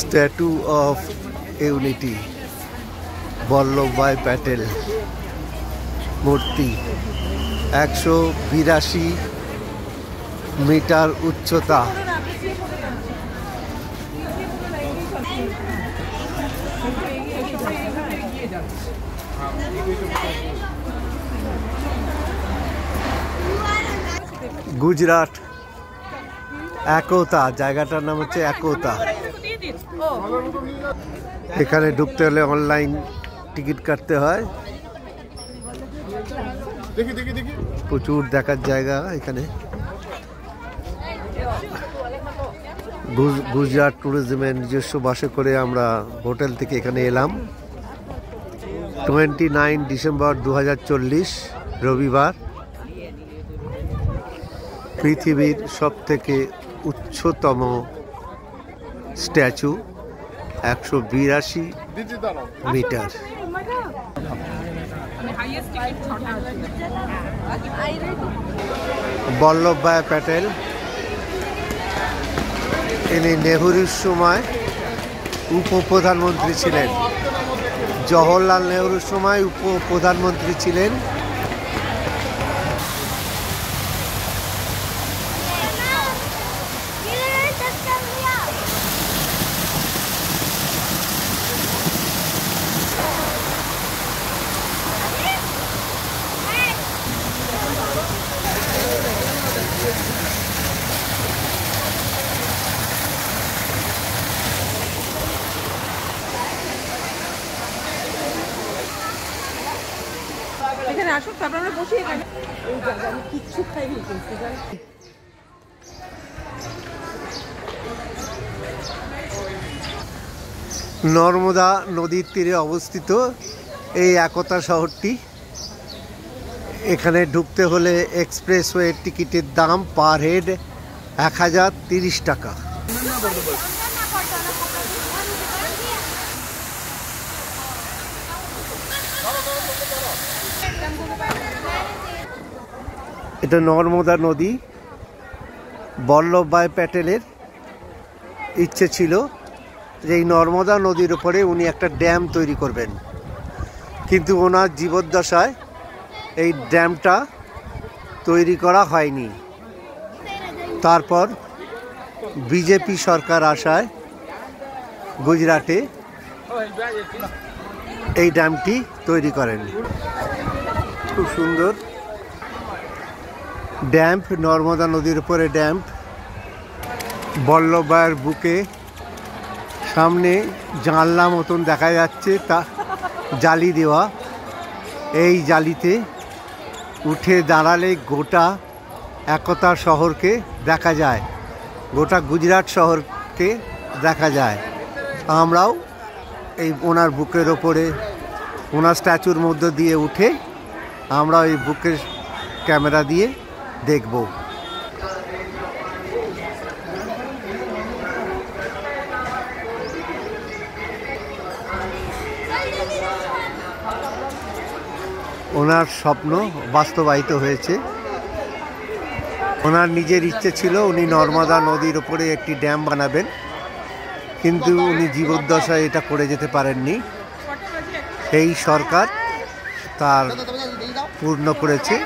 Statue of unity, Vallabhbhai Patel মূর্তি, 182 metre উচ্চতা। গুজরাট একতা, জায়গাটার নাম হচ্ছে একতা। এখানে ঢুকতে হলে অনলাইন টিকিট কাটতে হয়। প্রচুর দেখার জায়গা এখানে। গুজরাট ট্যুরিজমের নিজস্ব বাসে করে আমরা হোটেল থেকে এখানে এলাম। 29 ডিসেম্বর 2040 রবিবার। পৃথিবীর সবথেকে উচ্চতম স্ট্যাচু, 182 মিটার। বল্লভভাই প্যাটেল, ইনি নেহরুর সময় উপপ্রধানমন্ত্রী ছিলেন। জওহরলাল নেহরুর সময় উপপ্রধানমন্ত্রী ছিলেন। এখানে আসুন, তারপর আমরা বসি এখানে। ওই জায়গা আমি কিচ্ছু খাইনি কিন্তু। নর্মদা নদীর তীরে অবস্থিত এই একতা শহরটি। এখানে ঢুকতে হলে এক্সপ্রেসওয়ে টিকিটের দাম পার হেড 1030 টাকা। এটা নর্মদা নদী। বল্লভভাই প্যাটেলের ইচ্ছে ছিল যে এই নর্মদা নদীর উপরে উনি একটা ড্যাম তৈরি করবেন, কিন্তু ওনার জীবদ্দশায় এই ড্যামটা তৈরি করা হয়নি। তারপর বিজেপি সরকার আসায় গুজরাটে এই ড্যামটি তৈরি করেন। খুব সুন্দর ড্যাম্প, নর্মদা নদীর উপরে ড্যাম্প। বল্লভভাইয়ের বুকে সামনে জানলা মতন দেখা যাচ্ছে, তা জালি দেওয়া। এই জালিতে উঠে দাঁড়ালে গোটা একতা শহরকে দেখা যায়, গোটা গুজরাট শহরকে দেখা যায়। আমরাও এই ওনার বুকের ওপরে, ওনার স্ট্যাচুর মধ্য দিয়ে উঠে আমরা এই বুকের ক্যামেরা দিয়ে দেখব। ওনার স্বপ্ন বাস্তবায়িত হয়েছে। ওনার নিজের ইচ্ছে ছিল উনি নর্মদা নদীর উপরে একটি ড্যাম বানাবেন, কিন্তু উনি জীবদ্দশায় এটা করে যেতে পারেননি। এই সরকার তার পূর্ণ করেছে।